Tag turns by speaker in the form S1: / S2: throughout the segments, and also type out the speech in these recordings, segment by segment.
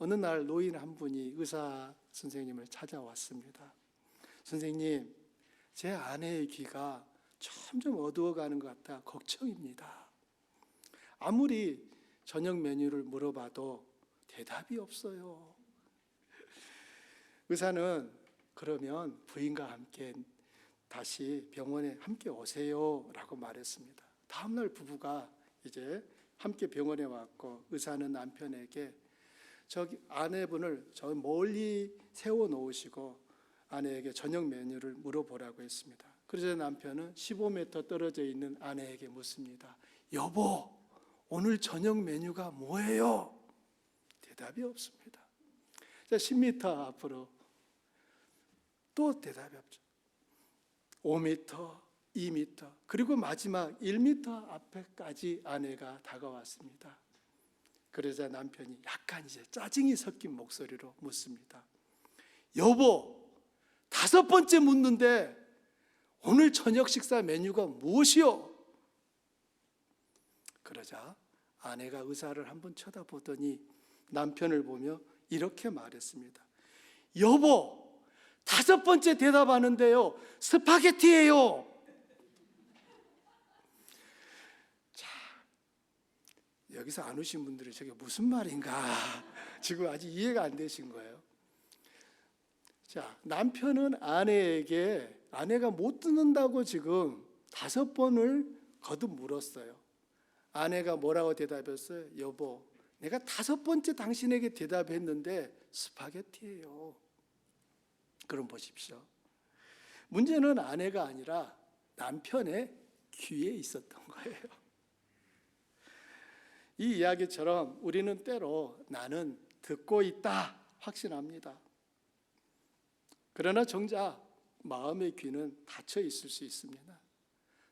S1: 어느 날 노인 한 분이 의사 선생님을 찾아왔습니다. 선생님, 제 아내의 귀가 점점 어두워가는 것 같아 걱정입니다. 아무리 저녁 메뉴를 물어봐도 대답이 없어요. 의사는 그러면 부인과 함께 다시 병원에 함께 오세요 라고 말했습니다. 다음날 부부가 이제 함께 병원에 왔고, 의사는 남편에게 저기 아내분을 저 멀리 세워놓으시고 아내에게 저녁 메뉴를 물어보라고 했습니다. 그래서 남편은 15m 떨어져 있는 아내에게 묻습니다. 여보, 오늘 저녁 메뉴가 뭐예요? 대답이 없습니다. 10m 앞으로 또 대답이 없죠. 5m, 2m, 그리고 마지막 1m 앞에까지 아내가 다가왔습니다. 그러자 남편이 약간 이제 짜증이 섞인 목소리로 묻습니다. 여보, 5번째 묻는데 오늘 저녁 식사 메뉴가 무엇이요? 그러자 아내가 의사를 한번 쳐다보더니 남편을 보며 이렇게 말했습니다. 여보, 5번째 대답하는데요, 스파게티예요. 자, 여기서 안 오신 분들은 저게 무슨 말인가 지금 아직 이해가 안 되신 거예요. 자, 남편은 아내가 못 듣는다고 지금 5번을 거듭 물었어요. 아내가 뭐라고 대답했어요? 여보, 내가 5번째 당신에게 대답했는데 스파게티예요. 그럼 보십시오. 문제는 아내가 아니라 남편의 귀에 있었던 거예요. 이 이야기처럼 우리는 때로 나는 듣고 있다 확신합니다. 그러나 정작 마음의 귀는 닫혀 있을 수 있습니다.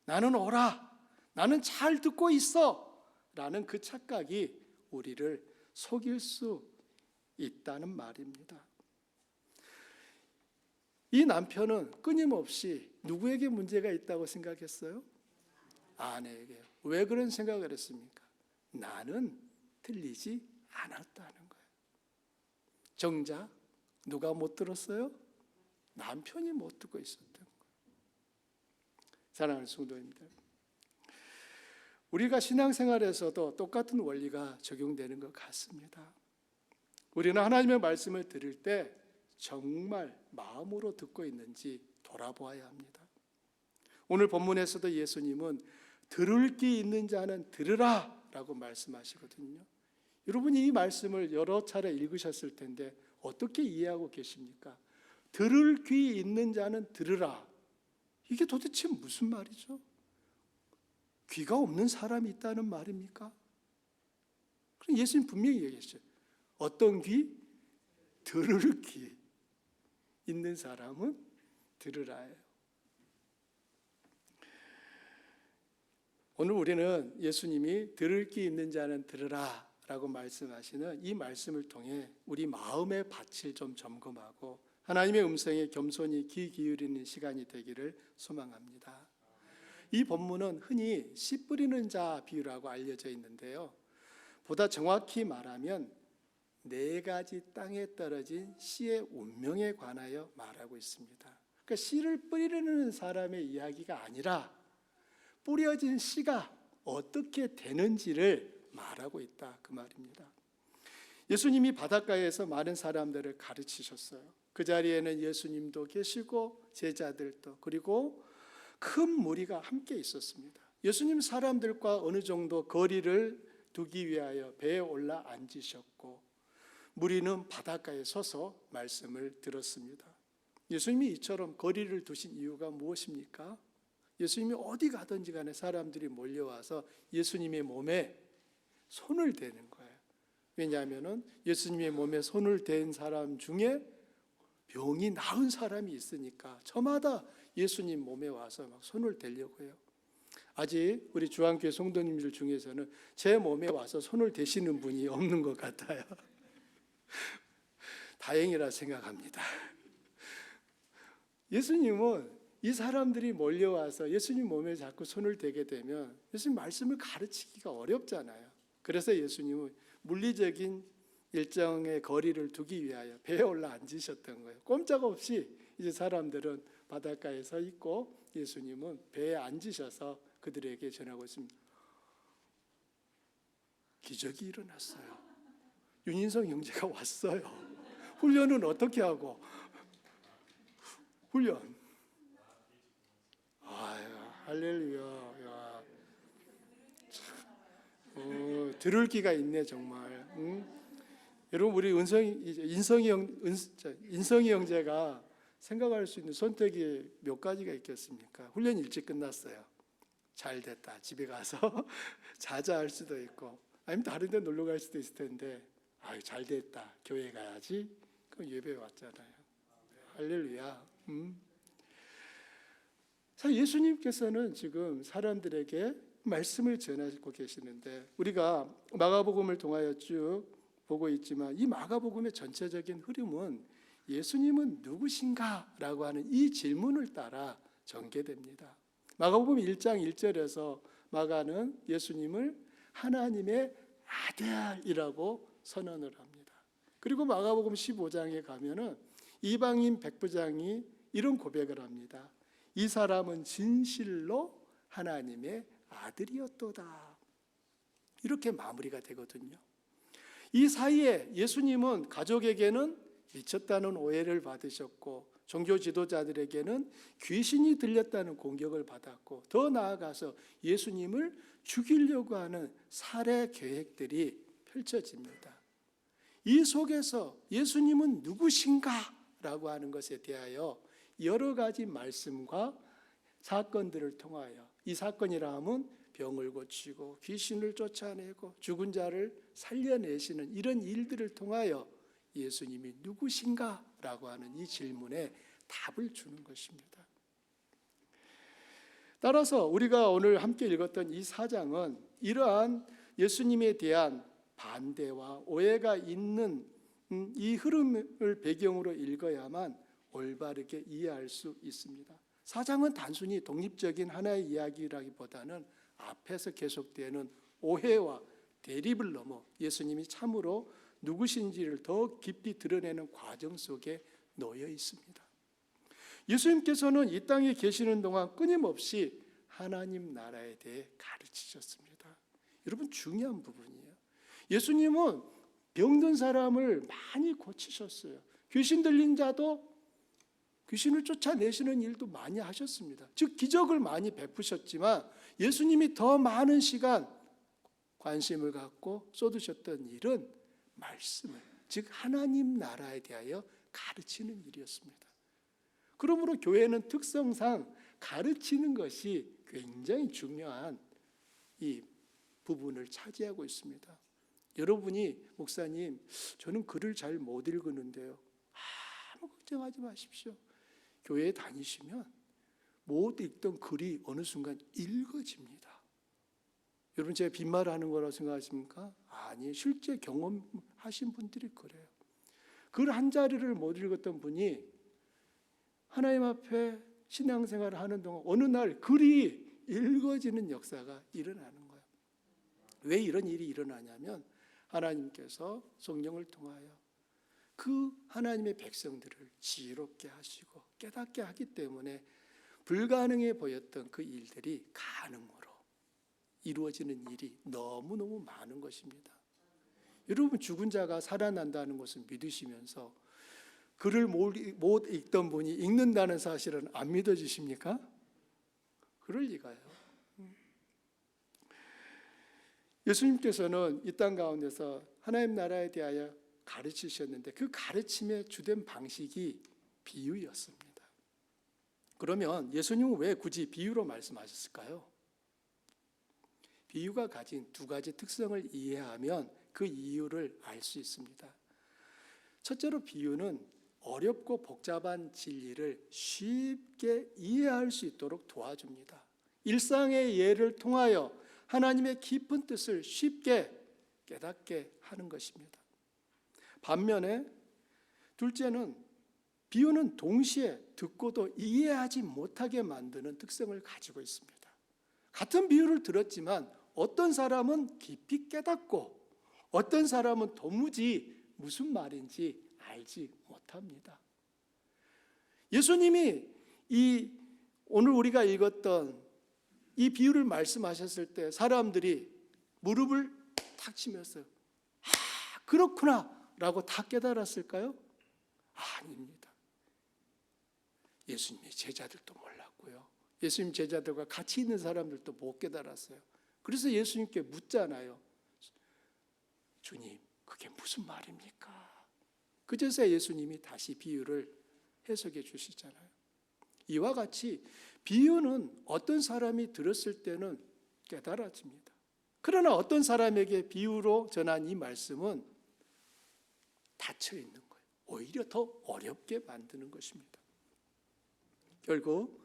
S1: 나는 옳아, 나는 잘 듣고 있어 라는 그 착각이 우리를 속일 수 있다는 말입니다. 이 남편은 끊임없이 누구에게 문제가 있다고 생각했어요? 아내에게. 왜 그런 생각을 했습니까? 나는 들리지 않았다는 거예요. 정작 누가 못 들었어요? 남편이 못 듣고 있었던 거예요. 사랑하는 성도님들, 우리가 신앙생활에서도 똑같은 원리가 적용되는 것 같습니다. 우리는 하나님의 말씀을 들을 때 정말 마음으로 듣고 있는지 돌아보아야 합니다. 오늘 본문에서도 예수님은 들을 귀 있는 자는 들으라 라고 말씀하시거든요. 여러분이 이 말씀을 여러 차례 읽으셨을 텐데 어떻게 이해하고 계십니까? 들을 귀 있는 자는 들으라. 이게 도대체 무슨 말이죠? 귀가 없는 사람이 있다는 말입니까? 그럼 예수님 분명히 얘기했어요. 어떤 귀? 들을 귀 있는 사람은 들으라예요. 오늘 우리는 예수님이 들을 귀 있는 자는 들으라 라고 말씀하시는 이 말씀을 통해 우리 마음의 밭을 좀 점검하고 하나님의 음성에 겸손히 귀 기울이는 시간이 되기를 소망합니다. 이 본문은 흔히 씨 뿌리는 자 비유라고 알려져 있는데요, 보다 정확히 말하면 4가지 땅에 떨어진 씨의 운명에 관하여 말하고 있습니다. 그러니까 씨를 뿌리는 사람의 이야기가 아니라 뿌려진 씨가 어떻게 되는지를 말하고 있다, 그 말입니다. 예수님이 바닷가에서 많은 사람들을 가르치셨어요. 그 자리에는 예수님도 계시고 제자들도, 그리고 큰 무리가 함께 있었습니다. 예수님 사람들과 어느 정도 거리를 두기 위하여 배에 올라 앉으셨고, 무리는 바닷가에 서서 말씀을 들었습니다. 예수님이 이처럼 거리를 두신 이유가 무엇입니까? 예수님이 어디 가든지 간에 사람들이 몰려와서 예수님의 몸에 손을 대는 거예요. 왜냐하면 예수님의 몸에 손을 댄 사람 중에 병이 나은 사람이 있으니까 저마다 예수님 몸에 와서 막 손을 대려고 해요. 아직 우리 주한교회 성도님들 중에서는 제 몸에 와서 손을 대시는 분이 없는 것 같아요. 다행이라 생각합니다. 예수님은 이 사람들이 몰려와서 예수님 몸에 자꾸 손을 대게 되면 예수님 말씀을 가르치기가 어렵잖아요. 그래서 예수님은 물리적인 일정의 거리를 두기 위하여 배에 올라 앉으셨던 거예요. 꼼짝없이 이제 사람들은 바닷가에 서 있고 예수님은 배에 앉으셔서 그들에게 전하고 있습니다. 기적이 일어났어요. 윤인성 형제가 왔어요. 훈련은 어떻게 하고? 훈련. 아유, 할렐루야. 야. 들을 기가 있네 정말. 응? 여러분 우리 인성이 형제가 생각할 수 있는 선택이 몇 가지가 있겠습니까? 훈련 일찍 끝났어요. 잘 됐다. 집에 가서 자자 할 수도 있고, 아니면 다른 데 놀러 갈 수도 있을 텐데, 아유 잘 됐다. 교회 가야지. 그럼 예배 왔잖아요. 할렐루야. 자, 예수님께서는 지금 사람들에게 말씀을 전하고 계시는데, 우리가 마가복음을 통하여 쭉 보고 있지만 이 마가복음의 전체적인 흐름은 예수님은 누구신가라고 하는 이 질문을 따라 전개됩니다. 마가복음 1장 1절에서 마가는 예수님을 하나님의 아들이라고 선언을 합니다. 그리고 마가복음 15장에 가면은 이방인 백부장이 이런 고백을 합니다. 이 사람은 진실로 하나님의 아들이었도다. 이렇게 마무리가 되거든요. 이 사이에 예수님은 가족에게는 미쳤다는 오해를 받으셨고, 종교 지도자들에게는 귀신이 들렸다는 공격을 받았고, 더 나아가서 예수님을 죽이려고 하는 살해 계획들이 펼쳐집니다. 이 속에서 예수님은 누구신가라고 하는 것에 대하여 여러 가지 말씀과 사건들을 통하여, 이 사건이라 하면 병을 고치고 귀신을 쫓아내고 죽은 자를 살려내시는 이런 일들을 통하여 예수님이 누구신가라고 하는 이 질문에 답을 주는 것입니다. 따라서 우리가 오늘 함께 읽었던 이 4장은 이러한 예수님에 대한 반대와 오해가 있는 이 흐름을 배경으로 읽어야만 올바르게 이해할 수 있습니다. 4장은 단순히 독립적인 하나의 이야기라기보다는 앞에서 계속되는 오해와 대립을 넘어 예수님이 참으로 누구신지를 더 깊이 드러내는 과정 속에 놓여 있습니다. 예수님께서는 이 땅에 계시는 동안 끊임없이 하나님 나라에 대해 가르치셨습니다. 여러분 중요한 부분이에요. 예수님은 병든 사람을 많이 고치셨어요. 귀신 들린 자도 귀신을 쫓아내시는 일도 많이 하셨습니다. 즉 기적을 많이 베푸셨지만 예수님이 더 많은 시간 관심을 갖고 쏟으셨던 일은 말씀을, 즉 하나님 나라에 대하여 가르치는 일이었습니다. 그러므로 교회는 특성상 가르치는 것이 굉장히 중요한 이 부분을 차지하고 있습니다. 여러분이 목사님 저는 글을 잘 못 읽는데요. 아무 걱정하지 마십시오. 교회에 다니시면 못 읽던 글이 어느 순간 읽어집니다. 여러분 제가 빈말하는 거라고 생각하십니까? 아니, 실제 경험하신 분들이 그래요. 글 한 자리를 못 읽었던 분이 하나님 앞에 신앙생활을 하는 동안 어느 날 글이 읽어지는 역사가 일어나는 거예요. 왜 이런 일이 일어나냐면 하나님께서 성령을 통하여 그 하나님의 백성들을 지혜롭게 하시고 깨닫게 하기 때문에 불가능해 보였던 그 일들이 가능으로 이루어지는 일이 너무너무 많은 것입니다. 여러분 죽은 자가 살아난다는 것을 믿으시면서 글을 못 읽던 분이 읽는다는 사실은 안 믿어지십니까? 그럴 리가요. 예수님께서는 이 땅 가운데서 하나님 나라에 대하여 가르치셨는데 그 가르침의 주된 방식이 비유였습니다. 그러면 예수님은 왜 굳이 비유로 말씀하셨을까요? 비유가 가진 두 가지 특성을 이해하면 그 이유를 알 수 있습니다. 첫째로 비유는 어렵고 복잡한 진리를 쉽게 이해할 수 있도록 도와줍니다. 일상의 예를 통하여 하나님의 깊은 뜻을 쉽게 깨닫게 하는 것입니다. 반면에 둘째는 비유는 동시에 듣고도 이해하지 못하게 만드는 특성을 가지고 있습니다. 같은 비유를 들었지만 어떤 사람은 깊이 깨닫고 어떤 사람은 도무지 무슨 말인지 알지 못합니다. 예수님이 오늘 우리가 읽었던 이 비유를 말씀하셨을 때 사람들이 무릎을 탁 치면서 그렇구나 라고 다 깨달았을까요? 아닙니다. 예수님의 제자들도 몰랐고요. 예수님 제자들과 같이 있는 사람들도 못 깨달았어요. 그래서 예수님께 묻잖아요. 주님, 그게 무슨 말입니까? 그제서야 예수님이 다시 비유를 해석해 주시잖아요. 이와 같이 비유는 어떤 사람이 들었을 때는 깨달아집니다. 그러나 어떤 사람에게 비유로 전한 이 말씀은 닫혀 있는 거예요. 오히려 더 어렵게 만드는 것입니다. 결국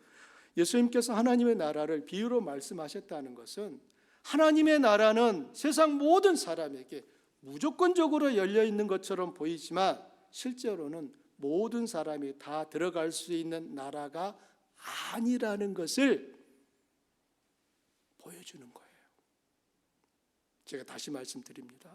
S1: 예수님께서 하나님의 나라를 비유로 말씀하셨다는 것은 하나님의 나라는 세상 모든 사람에게 무조건적으로 열려 있는 것처럼 보이지만 실제로는 모든 사람이 다 들어갈 수 있는 나라가 아니라는 것을 보여주는 거예요. 제가 다시 말씀드립니다.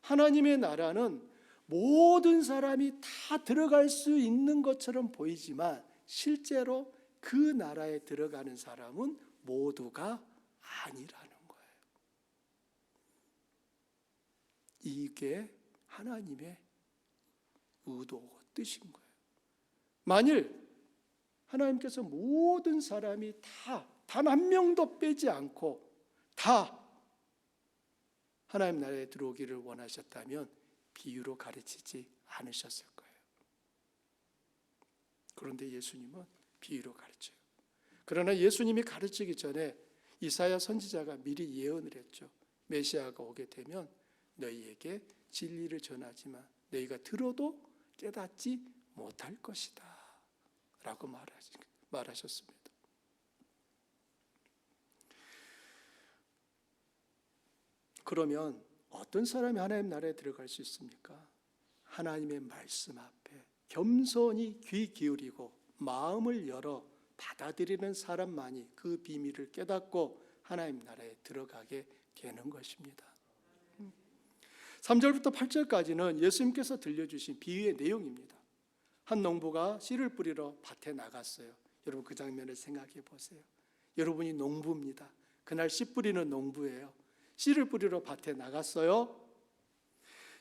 S1: 하나님의 나라는 모든 사람이 다 들어갈 수 있는 것처럼 보이지만 실제로 그 나라에 들어가는 사람은 모두가 아니라는 거예요. 이게 하나님의 의도고 뜻인 거예요. 만일 하나님께서 모든 사람이 다 단 한 명도 빼지 않고 다 하나님 나라에 들어오기를 원하셨다면 비유로 가르치지 않으셨을 거예요. 그런데 예수님은 비유로 가르쳐요. 그러나 예수님이 가르치기 전에 이사야 선지자가 미리 예언을 했죠. 메시아가 오게 되면 너희에게 진리를 전하지만 너희가 들어도 깨닫지 못할 것이다 라고 말하셨습니다. 그러면 어떤 사람이 하나님 나라에 들어갈 수 있습니까? 하나님의 말씀 앞에 겸손히 귀 기울이고 마음을 열어 받아들이는 사람만이 그 비밀을 깨닫고 하나님 나라에 들어가게 되는 것입니다. 3절부터 8절까지는 예수님께서 들려주신 비유의 내용입니다. 한 농부가 씨를 뿌리러 밭에 나갔어요. 여러분 그 장면을 생각해 보세요. 여러분이 농부입니다. 그날 씨 뿌리는 농부예요. 씨를 뿌리러 밭에 나갔어요.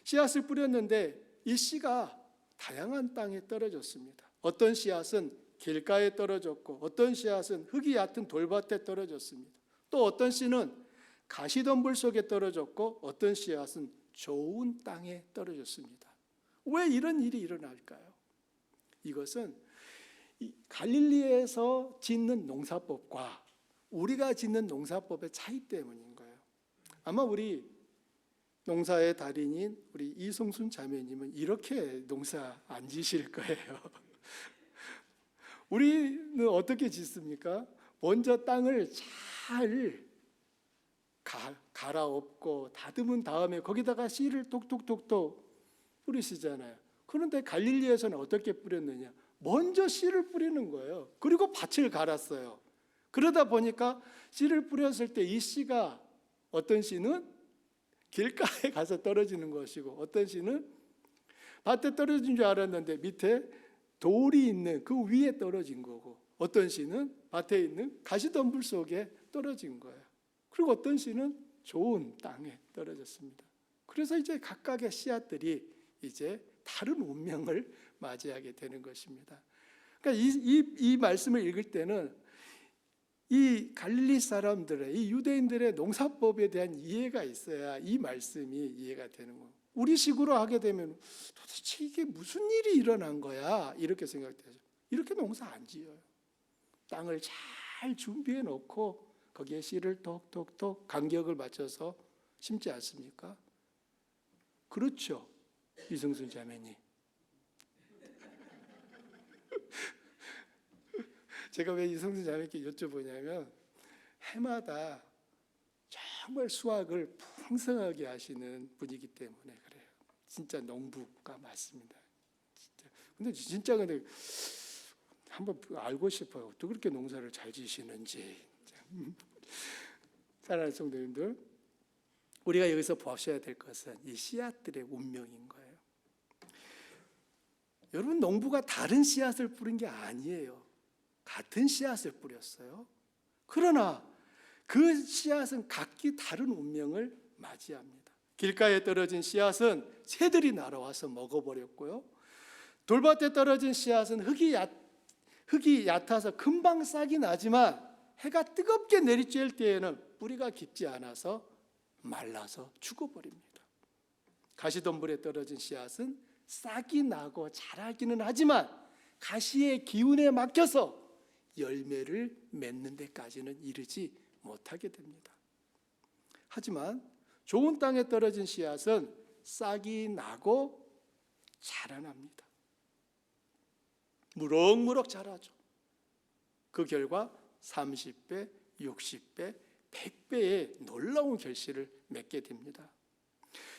S1: 씨앗을 뿌렸는데 이 씨가 다양한 땅에 떨어졌습니다. 어떤 씨앗은 길가에 떨어졌고 어떤 씨앗은 흙이 얕은 돌밭에 떨어졌습니다. 또 어떤 씨는 가시덤불 속에 떨어졌고 어떤 씨앗은 좋은 땅에 떨어졌습니다. 왜 이런 일이 일어날까요? 이것은 갈릴리에서 짓는 농사법과 우리가 짓는 농사법의 차이 때문인 거예요. 아마 우리 농사의 달인인 우리 이성순 자매님은 이렇게 농사 안 지실 거예요. 우리는 어떻게 짓습니까? 먼저 땅을 잘 갈아엎고 다듬은 다음에 거기다가 씨를 톡톡톡톡 뿌리시잖아요. 그런데 갈릴리에서는 어떻게 뿌렸느냐? 먼저 씨를 뿌리는 거예요. 그리고 밭을 갈았어요. 그러다 보니까 씨를 뿌렸을 때 이 씨가 어떤 씨는 길가에 가서 떨어지는 것이고 어떤 씨는 밭에 떨어진 줄 알았는데 밑에 돌이 있는 그 위에 떨어진 거고 어떤 씨는 밭에 있는 가시덤불 속에 떨어진 거예요. 그리고 어떤 씨는 좋은 땅에 떨어졌습니다. 그래서 이제 각각의 씨앗들이 이제 다른 운명을 맞이하게 되는 것입니다. 그러니까 이 말씀을 읽을 때는 이 갈릴리 사람들의 이 유대인들의 농사법에 대한 이해가 있어야 이 말씀이 이해가 되는 거예요. 우리 식으로 하게 되면 도대체 이게 무슨 일이 일어난 거야 이렇게 생각되죠. 이렇게 농사 안 지어요. 땅을 잘 준비해 놓고 거기에 씨를 톡톡톡 간격을 맞춰서 심지 않습니까? 그렇죠, 이성순 자매님. 제가 왜 이성순 자매께 여쭤보냐면 해마다 정말 수확을 풍성하게 하시는 분이기 때문에 그래요. 진짜 농부가 맞습니다. 진짜 근데 한번 알고 싶어요. 어떻게 그렇게 농사를 잘 지시는지. 사랑하는 성도님들, 우리가 여기서 보셔야 될 것은 이 씨앗들의 운명인 거예요. 여러분, 농부가 다른 씨앗을 뿌린 게 아니에요. 같은 씨앗을 뿌렸어요. 그러나 그 씨앗은 각기 다른 운명을 맞이합니다. 길가에 떨어진 씨앗은 새들이 날아와서 먹어버렸고요. 돌밭에 떨어진 씨앗은 흙이 얕아서 금방 싹이 나지만 해가 뜨겁게 내리쬐을 때에는 뿌리가 깊지 않아서 말라서 죽어버립니다. 가시덤불에 떨어진 씨앗은 싹이 나고 자라기는 하지만 가시의 기운에 막혀서 열매를 맺는 데까지는 이르지 못하게 됩니다. 하지만 좋은 땅에 떨어진 씨앗은 싹이 나고 자라납니다. 무럭무럭 자라죠. 그 결과 30배, 60배, 100배의 놀라운 결실을 맺게 됩니다.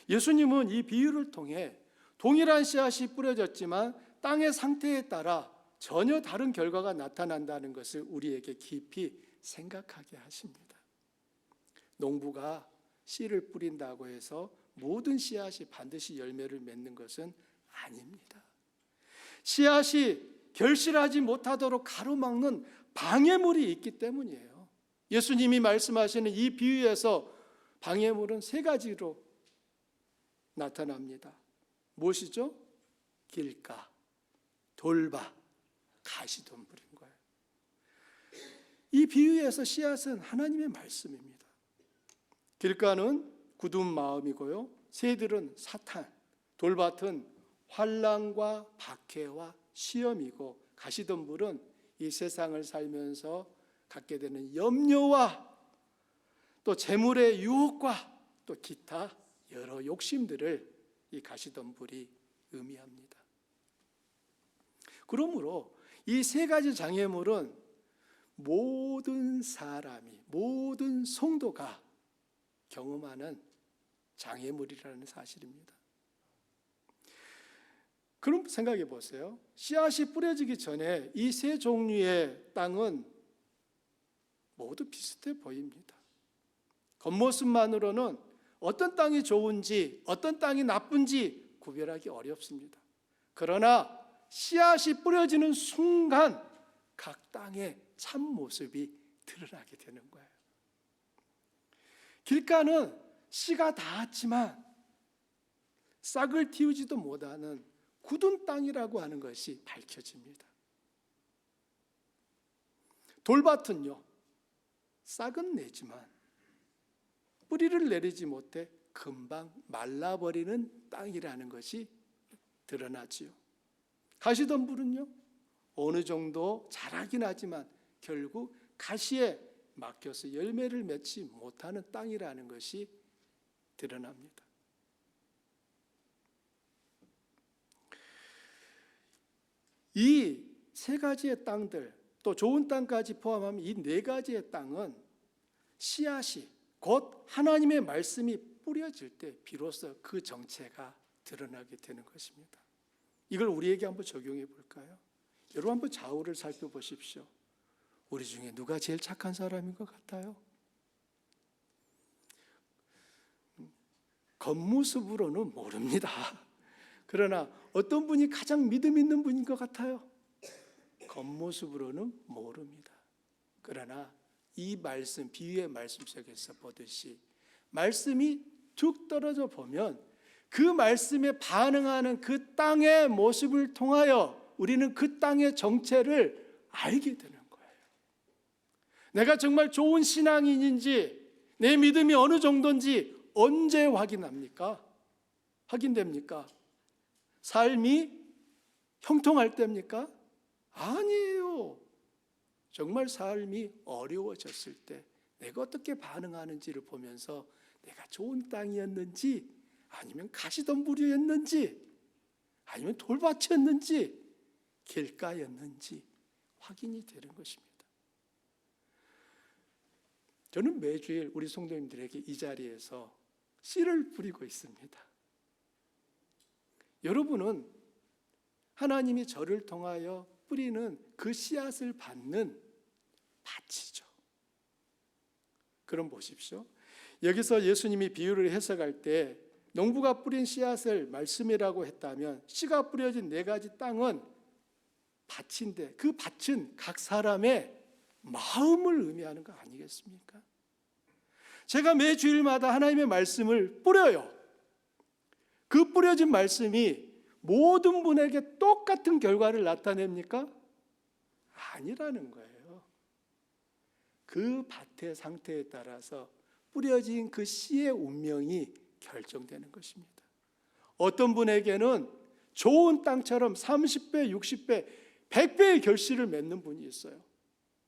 S1: 예수님은 이 비유를 통해 동일한 씨앗이 뿌려졌지만 땅의 상태에 따라 전혀 다른 결과가 나타난다는 것을 우리에게 깊이 생각하게 하십니다. 농부가 씨를 뿌린다고 해서 모든 씨앗이 반드시 열매를 맺는 것은 아닙니다. 씨앗이 결실하지 못하도록 가로막는 방해물이 있기 때문이에요. 예수님이 말씀하시는 이 비유에서 방해물은 세 가지로 나타납니다. 무엇이죠? 길가, 돌밭, 가시덤불인 거예요. 이 비유에서 씨앗은 하나님의 말씀입니다. 길가는 굳은 마음이고요, 새들은 사탄, 돌밭은 환난과 박해와 시험이고, 가시덤불은 이 세상을 살면서 갖게 되는 염려와 또 재물의 유혹과 또 기타 여러 욕심들을 이 가시덤불이 의미합니다. 그러므로 이 세 가지 장애물은 모든 사람이, 모든 성도가 경험하는 장애물이라는 사실입니다. 그럼 생각해 보세요. 씨앗이 뿌려지기 전에 이 세 종류의 땅은 모두 비슷해 보입니다. 겉모습만으로는 어떤 땅이 좋은지 어떤 땅이 나쁜지 구별하기 어렵습니다. 그러나 씨앗이 뿌려지는 순간 각 땅의 참모습이 드러나게 되는 거예요. 길가는 씨가 닿았지만 싹을 틔우지도 못하는 굳은 땅이라고 하는 것이 밝혀집니다. 돌밭은요, 싹은 내지만 뿌리를 내리지 못해 금방 말라버리는 땅이라는 것이 드러나지요. 가시덤불은요, 어느 정도 자라긴 하지만 결국 가시에 막혀서 열매를 맺지 못하는 땅이라는 것이 드러납니다. 이 세 가지의 땅들, 또 좋은 땅까지 포함하면 이 네 가지의 땅은 씨앗이 곧 하나님의 말씀이 뿌려질 때 비로소 그 정체가 드러나게 되는 것입니다. 이걸 우리에게 한번 적용해 볼까요? 여러분 한번 좌우를 살펴보십시오. 우리 중에 누가 제일 착한 사람인 것 같아요? 겉모습으로는 모릅니다. 그러나 어떤 분이 가장 믿음 있는 분인 것 같아요? 겉모습으로는 모릅니다. 그러나 이 말씀, 비유의 말씀 속에서 보듯이 말씀이 툭 떨어져 보면 그 말씀에 반응하는 그 땅의 모습을 통하여 우리는 그 땅의 정체를 알게 되는 거예요. 내가 정말 좋은 신앙인인지, 내 믿음이 어느 정도인지 언제 확인합니까? 확인됩니까? 삶이 형통할 때입니까? 아니에요. 정말 삶이 어려워졌을 때 내가 어떻게 반응하는지를 보면서 내가 좋은 땅이었는지, 아니면 가시덤불이었는지, 아니면 돌밭이었는지, 길가였는지 확인이 되는 것입니다. 저는 매주일 우리 성도님들에게 이 자리에서 씨를 뿌리고 있습니다. 여러분은 하나님이 저를 통하여 뿌리는 그 씨앗을 받는 밭이죠. 그럼 보십시오. 여기서 예수님이 비유를 해석할 때 농부가 뿌린 씨앗을 말씀이라고 했다면 씨가 뿌려진 네 가지 땅은 밭인데 그 밭은 각 사람의 마음을 의미하는 거 아니겠습니까? 제가 매 주일마다 하나님의 말씀을 뿌려요. 그 뿌려진 말씀이 모든 분에게 똑같은 결과를 나타냅니까? 아니라는 거예요. 그 밭의 상태에 따라서 뿌려진 그 씨의 운명이 결정되는 것입니다. 어떤 분에게는 좋은 땅처럼 30배, 60배, 100배의 결실을 맺는 분이 있어요.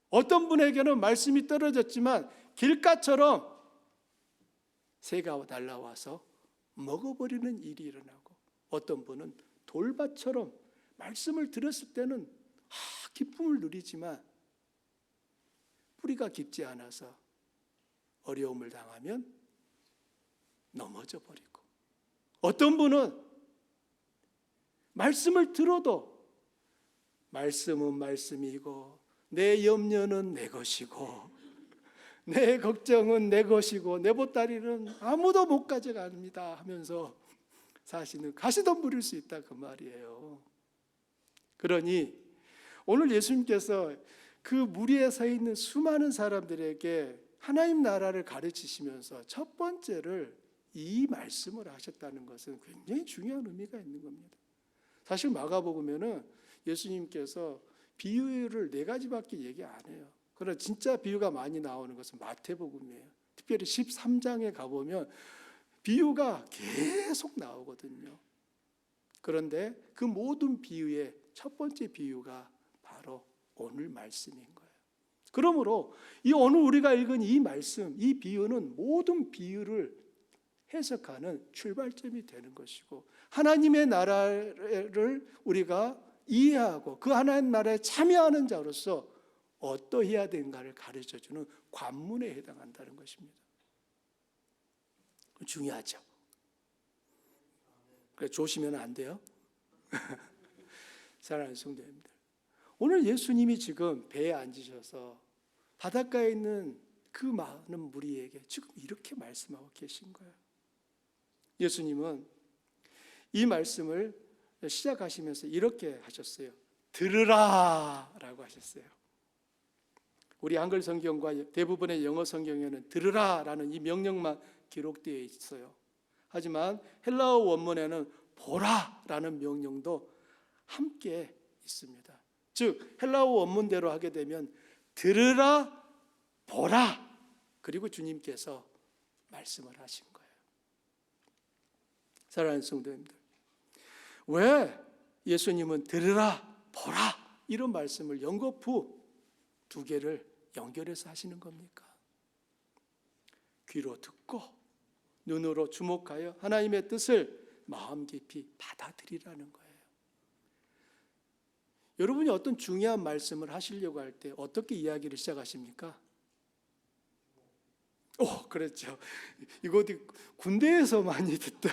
S1: 어떤 분에게는 말씀이 떨어졌지만 길가처럼 새가 날아와서 먹어버리는 일이 일어나고, 어떤 분은 돌밭처럼 말씀을 들었을 때는 기쁨을 누리지만 뿌리가 깊지 않아서 어려움을 당하면 넘어져 버리고, 어떤 분은 말씀을 들어도 말씀은 말씀이고 내 염려는 내 것이고 내 걱정은 내 것이고 내 보따리는 아무도 못 가져갑니다 하면서 사실은 가시덤 부릴 수 있다 그 말이에요. 그러니 오늘 예수님께서 그 무리에 서 있는 수많은 사람들에게 하나님 나라를 가르치시면서 첫 번째를 이 말씀을 하셨다는 것은 굉장히 중요한 의미가 있는 겁니다. 사실 마가복음에는 예수님께서 비유를 4가지밖에 얘기 안 해요. 그러나 진짜 비유가 많이 나오는 것은 마태복음이에요. 특별히 13장에 가보면 비유가 계속 나오거든요. 그런데 그 모든 비유의 첫 번째 비유가 바로 오늘 말씀인 거예요. 그러므로 이 오늘 우리가 읽은 이 말씀, 이 비유는 모든 비유를 해석하는 출발점이 되는 것이고, 하나님의 나라를 우리가 이해하고 그 하나님 나라에 참여하는 자로서 어떠해야 되는가를 가르쳐주는 관문에 해당한다는 것입니다. 중요하죠. 그래서 조심하면 안 돼요. 사랑하는 성도님들, 오늘 예수님이 지금 배에 앉으셔서 바닷가에 있는 그 많은 무리에게 지금 이렇게 말씀하고 계신 거예요. 예수님은 이 말씀을 시작하시면서 이렇게 하셨어요. 들으라 라고 하셨어요. 우리 한글 성경과 대부분의 영어 성경에는 들으라 라는 이 명령만 기록되어 있어요. 하지만 헬라어 원문에는 보라 라는 명령도 함께 있습니다. 즉 헬라어 원문대로 하게 되면 들으라, 보라, 그리고 주님께서 말씀을 하신 거예요. 사랑하는 성도님들, 왜 예수님은 들으라, 보라 이런 말씀을 연거푸 2개를 연결해서 하시는 겁니까? 귀로 듣고 눈으로 주목하여 하나님의 뜻을 마음 깊이 받아들이라는 거예요. 여러분이 어떤 중요한 말씀을 하시려고 할 때 어떻게 이야기를 시작하십니까? 그렇죠. 이것도 군대에서 많이 듣던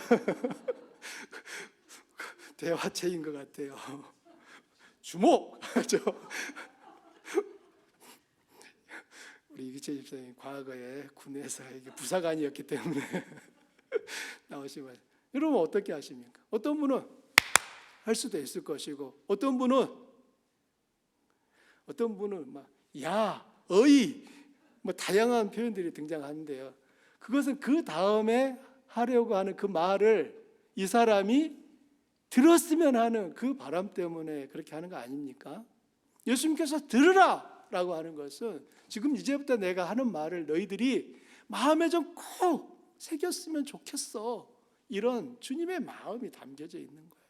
S1: 대화체인 것 같아요. 주목! 우리 이기채 집사님 과거에 군에서 부사관이었기 때문에 나오시면, 여러분 어떻게 하십니까? 어떤 분은 할 수도 있을 것이고, 어떤 분은 막 야, 어이, 뭐 다양한 표현들이 등장하는데요. 그것은 그 다음에 하려고 하는 그 말을 이 사람이 들었으면 하는 그 바람 때문에 그렇게 하는 거 아닙니까? 예수님께서 들으라 라고 하는 것은 지금 이제부터 내가 하는 말을 너희들이 마음에 좀 꼭 새겼으면 좋겠어, 이런 주님의 마음이 담겨져 있는 거예요.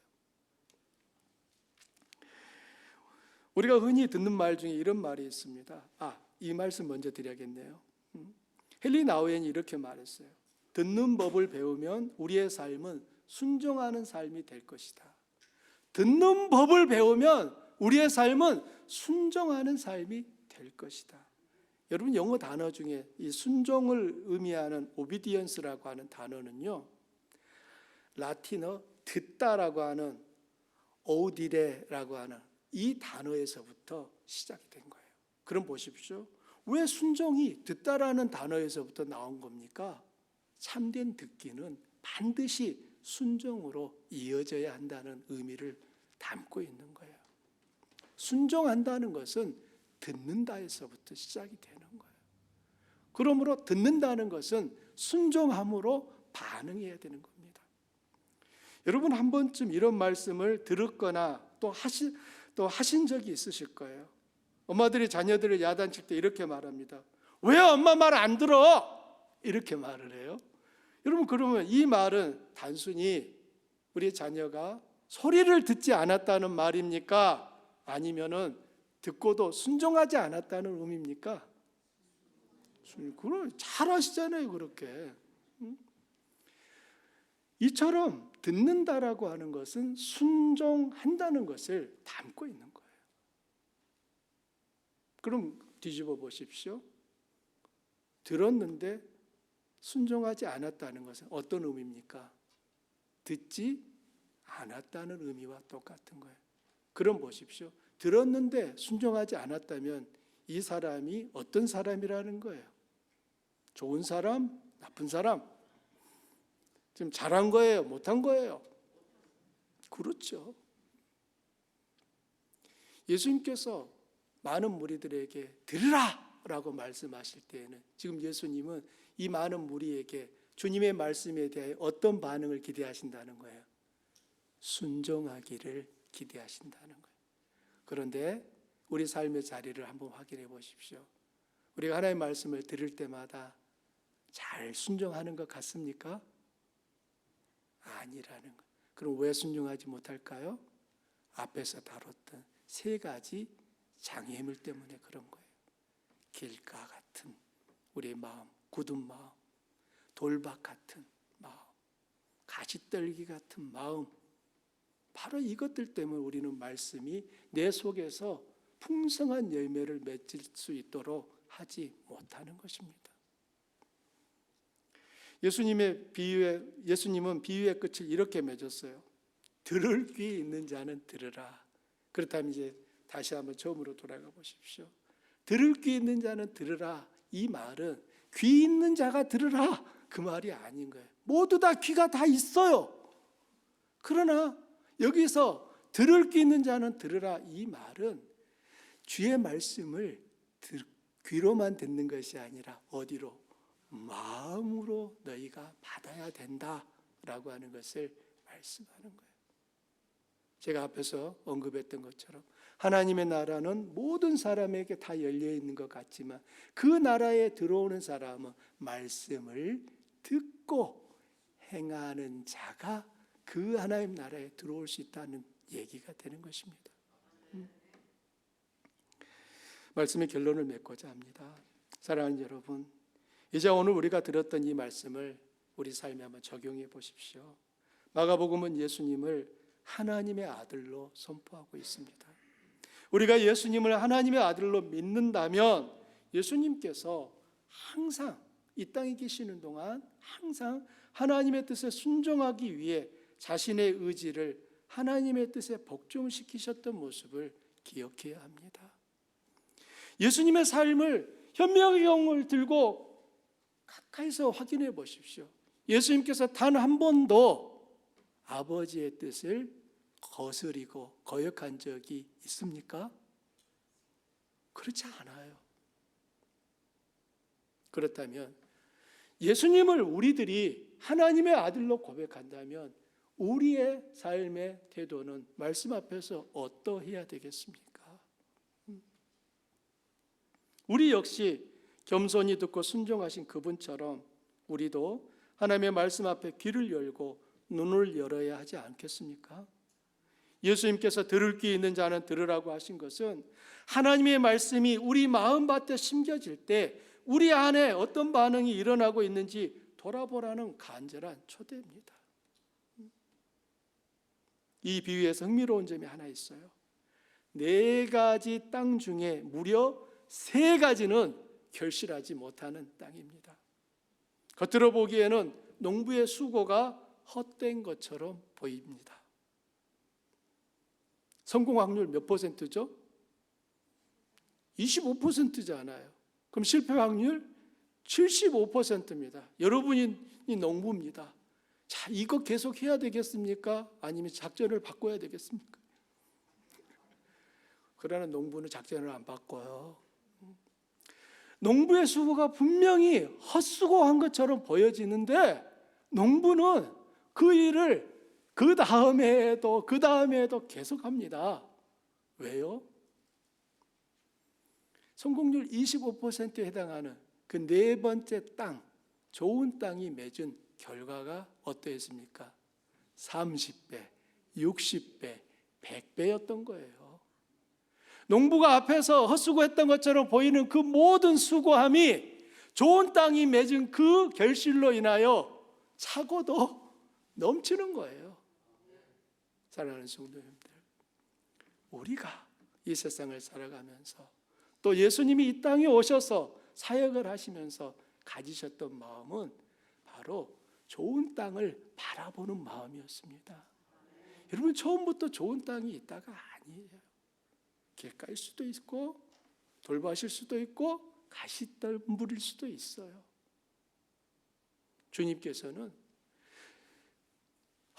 S1: 우리가 흔히 듣는 말 중에 이런 말이 있습니다. 이 말씀 먼저 드려야겠네요. 헨리 나우엔이 이렇게 말했어요. 듣는 법을 배우면 우리의 삶은 순종하는 삶이 될 것이다. 듣는 법을 배우면 우리의 삶은 순종하는 삶이 될 것이다. 여러분 영어 단어 중에 이 순종을 의미하는 obedience라고 하는 단어는요, 라틴어 듣다라고 하는 audire라고 하는 이 단어에서부터 시작이 된 거예요. 그럼 보십시오. 왜 순종이 듣다라는 단어에서부터 나온 겁니까? 참된 듣기는 반드시 순종으로 이어져야 한다는 의미를 담고 있는 거예요. 순종한다는 것은 듣는다에서부터 시작이 되는 거예요. 그러므로 듣는다는 것은 순종함으로 반응해야 되는 겁니다. 여러분 한 번쯤 이런 말씀을 들었거나 또 하신 적이 있으실 거예요. 엄마들이 자녀들을 야단칠 때 이렇게 말합니다. 왜 엄마 말 안 들어? 이렇게 말을 해요. 여러분 그러면 이 말은 단순히 우리 자녀가 소리를 듣지 않았다는 말입니까? 아니면은 듣고도 순종하지 않았다는 의미입니까? 그럼 잘 아시잖아요, 그렇게. 이처럼 듣는다라고 하는 것은 순종한다는 것을 담고 있는 거예요. 그럼 뒤집어 보십시오. 들었는데 순종하지 않았다는 것은 어떤 의미입니까? 듣지 않았다는 의미와 똑같은 거예요. 그럼 보십시오. 들었는데 순종하지 않았다면 이 사람이 어떤 사람이라는 거예요? 좋은 사람? 나쁜 사람? 지금 잘한 거예요? 못한 거예요? 그렇죠. 예수님께서 많은 무리들에게 들으라! 라고 말씀하실 때에는 지금 예수님은 이 많은 무리에게 주님의 말씀에 대해 어떤 반응을 기대하신다는 거예요? 순종하기를 기대하신다는 거예요. 그런데 우리 삶의 자리를 한번 확인해 보십시오. 우리가 하나님의 말씀을 들을 때마다 잘 순종하는 것 같습니까? 아니라는 거예요. 그럼 왜 순종하지 못할까요? 앞에서 다뤘던 세 가지 장애물 때문에 그런 거예요. 길가 같은 우리의 마음, 굳은 마음, 돌박 같은 마음, 가시떨기 같은 마음, 바로 이것들 때문에 우리는 말씀이 내 속에서 풍성한 열매를 맺을 수 있도록 하지 못하는 것입니다. 예수님은 비유의 끝을 이렇게 맺었어요. 들을 귀 있는 자는 들으라. 그렇다면 이제 다시 한번 처음으로 돌아가 보십시오. 들을 귀 있는 자는 들으라. 이 말은 귀 있는 자가 들으라. 그 말이 아닌 거예요. 모두 다 귀가 다 있어요. 그러나 여기서 들을 귀 있는 자는 들으라. 이 말은 주의 말씀을 귀로만 듣는 것이 아니라 어디로? 마음으로 너희가 받아야 된다라고 하는 것을 말씀하는 거예요. 제가 앞에서 언급했던 것처럼 하나님의 나라는 모든 사람에게 다 열려 있는 것 같지만 그 나라에 들어오는 사람은 말씀을 듣고 행하는 자가 그 하나님 나라에 들어올 수 있다는 얘기가 되는 것입니다. 말씀의 결론을 맺고자 합니다. 사랑하는 여러분, 이제 오늘 우리가 들었던 이 말씀을 우리 삶에 한번 적용해 보십시오. 마가복음은 예수님을 하나님의 아들로 선포하고 있습니다. 우리가 예수님을 하나님의 아들로 믿는다면 예수님께서 항상 이 땅에 계시는 동안 항상 하나님의 뜻에 순종하기 위해 자신의 의지를 하나님의 뜻에 복종시키셨던 모습을 기억해야 합니다. 예수님의 삶을 현명경을 들고 가까이서 확인해 보십시오. 예수님께서 단 한 번도 아버지의 뜻을 거스리고 거역한 적이 있습니까? 그렇지 않아요. 그렇다면 예수님을 우리들이 하나님의 아들로 고백한다면 우리의 삶의 태도는 말씀 앞에서 어떠해야 되겠습니까? 우리 역시 겸손히 듣고 순종하신 그분처럼 우리도 하나님의 말씀 앞에 귀를 열고 눈을 열어야 하지 않겠습니까? 예수님께서 들을 귀 있는 자는 들으라고 하신 것은 하나님의 말씀이 우리 마음밭에 심겨질 때 우리 안에 어떤 반응이 일어나고 있는지 돌아보라는 간절한 초대입니다. 이 비유에서 흥미로운 점이 하나 있어요. 4가지 땅 중에 무려 3가지는 결실하지 못하는 땅입니다. 겉으로 보기에는 농부의 수고가 헛된 것처럼 보입니다. 성공 확률 몇 %죠? 25%잖아요. 그럼 실패 확률 75%입니다. 여러분이 농부입니다. 자, 이거 계속 해야 되겠습니까? 아니면 작전을 바꿔야 되겠습니까? 그러나 농부는 작전을 안 바꿔요. 농부의 수고가 분명히 헛수고한 것처럼 보여지는데 농부는 그 일을 그 다음에 해도 계속합니다. 왜요? 성공률 25%에 해당하는 그 네 번째 땅, 좋은 땅이 맺은 결과가 어떠했습니까? 30배, 60배, 100배였던 거예요. 농부가 앞에서 헛수고했던 것처럼 보이는 그 모든 수고함이 좋은 땅이 맺은 그 결실로 인하여 차고도 넘치는 거예요. 사랑하는 성도님들, 우리가 이 세상을 살아가면서 또 예수님이 이 땅에 오셔서 사역을 하시면서 가지셨던 마음은 바로 좋은 땅을 바라보는 마음이었습니다. 여러분, 처음부터 좋은 땅이 있다가 아니에요. 길가일 수도 있고 돌밭일 수도 있고 가시떨물일 수도 있어요. 주님께서는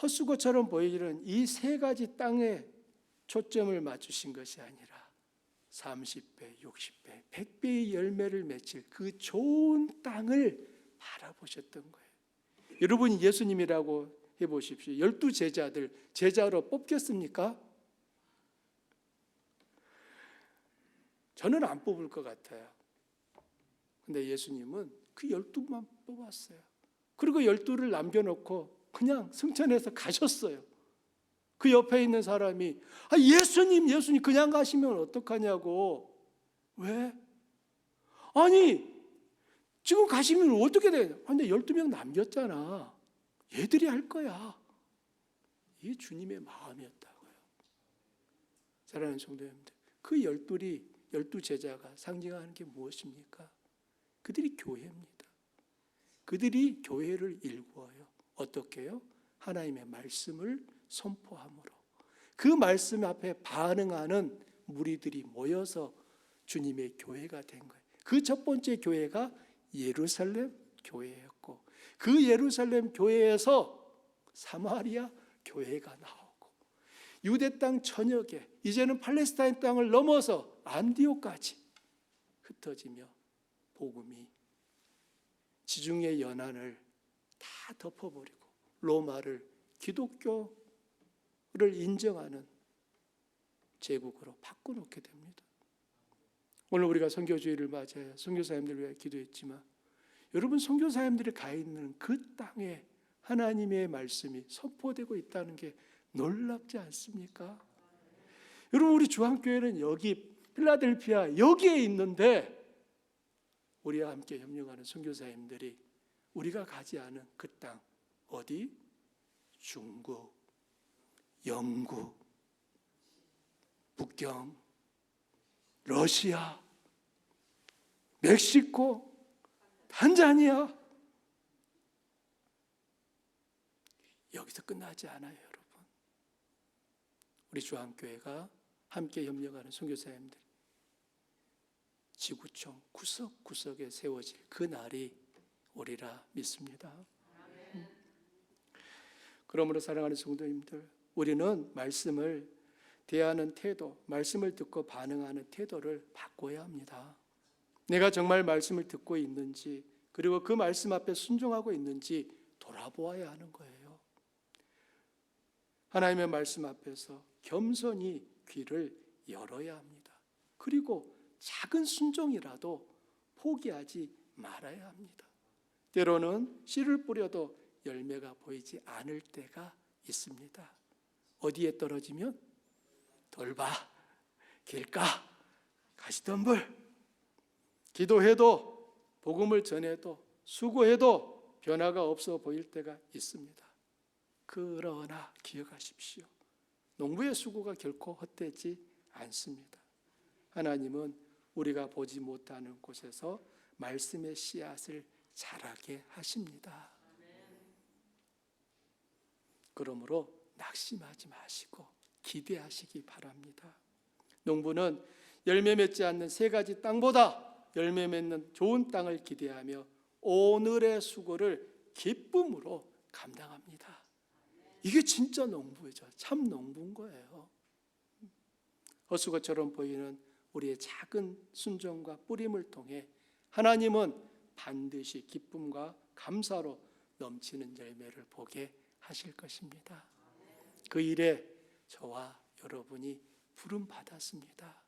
S1: 헛수고처럼 보이는 이 세 가지 땅에 초점을 맞추신 것이 아니라 30배, 60배, 100배의 열매를 맺힐 그 좋은 땅을 바라보셨던 거예요. 여러분, 예수님이라고 해보십시오. 12제자들 제자로 뽑겠습니까? 저는 안 뽑을 것 같아요. 근데 예수님은 그 12만 뽑았어요. 그리고 12를 남겨놓고 그냥 승천해서 가셨어요. 그 옆에 있는 사람이 예수님 그냥 가시면 어떡하냐고. 왜? 아니 지금 가시면 어떻게 돼? 근데 12명 남겼잖아. 얘들이 할 거야. 이게 주님의 마음이었다고요. 사랑하는 성도님들, 그 12 제자가 상징하는 게 무엇입니까? 그들이 교회입니다. 그들이 교회를 일구어요. 어떻게 해요? 하나님의 말씀을 선포함으로 그 말씀 앞에 반응하는 무리들이 모여서 주님의 교회가 된 거예요. 그 첫 번째 교회가 예루살렘 교회였고 그 예루살렘 교회에서 사마리아 교회가 나오고 유대 땅 전역에 이제는 팔레스타인 땅을 넘어서 안디옥까지 흩어지며 복음이 지중해 연안을 다 덮어버리고 로마를 기독교를 인정하는 제국으로 바꿔놓게 됩니다. 오늘 우리가 선교주의를 맞아야 선교사님들 위해 기도했지만 여러분, 선교사님들이 가 있는 그 땅에 하나님의 말씀이 선포되고 있다는 게 놀랍지 않습니까? 여러분, 우리 주한교회는 여기 필라델피아 여기에 있는데 우리와 함께 협력하는 선교사님들이 우리가 가지 않은 그 땅 어디? 중국, 영국, 북경, 러시아, 멕시코, 탄자니아. 여기서 끝나지 않아요, 여러분. 우리 주한교회가 함께 협력하는 선교사님들 지구촌 구석구석에 세워질 그 날이 오리라 믿습니다. 그러므로 사랑하는 성도님들, 우리는 말씀을 대하는 태도, 말씀을 듣고 반응하는 태도를 바꿔야 합니다. 내가 정말 말씀을 듣고 있는지, 그리고 그 말씀 앞에 순종하고 있는지 돌아보아야 하는 거예요. 하나님의 말씀 앞에서 겸손히 귀를 열어야 합니다. 그리고 작은 순종이라도 포기하지 말아야 합니다. 때로는 씨를 뿌려도 열매가 보이지 않을 때가 있습니다. 어디에 떨어지면? 돌밭, 길가, 가시덤불. 기도해도 복음을 전해도 수고해도 변화가 없어 보일 때가 있습니다. 그러나 기억하십시오. 농부의 수고가 결코 헛되지 않습니다. 하나님은 우리가 보지 못하는 곳에서 말씀의 씨앗을 자라게 하십니다. 그러므로 낙심하지 마시고 기대하시기 바랍니다. 농부는 열매 맺지 않는 세 가지 땅보다 열매 맺는 좋은 땅을 기대하며 오늘의 수고를 기쁨으로 감당합니다. 이게 진짜 농부죠. 참 농부인 거예요. 헛수고처럼 보이는 우리의 작은 순종과 뿌림을 통해 하나님은 반드시 기쁨과 감사로 넘치는 열매를 보게 하실 것입니다. 그 일에 저와 여러분이 부름 받았습니다.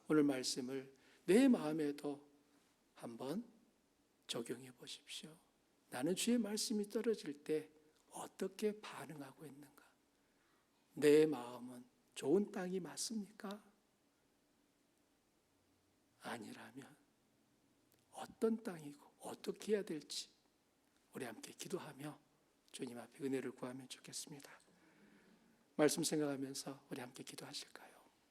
S1: 오늘 말씀을 내 마음에도 한번 적용해 보십시오. 나는 주의 말씀이 떨어질 때 어떻게 반응하고 있는가? 내 마음은 좋은 땅이 맞습니까? 아니라면 어떤 땅이고 어떻게 해야 될지 우리 함께 기도하며 주님 앞에 은혜를 구하면 좋겠습니다. 말씀 생각하면서 우리 함께 기도하실까요?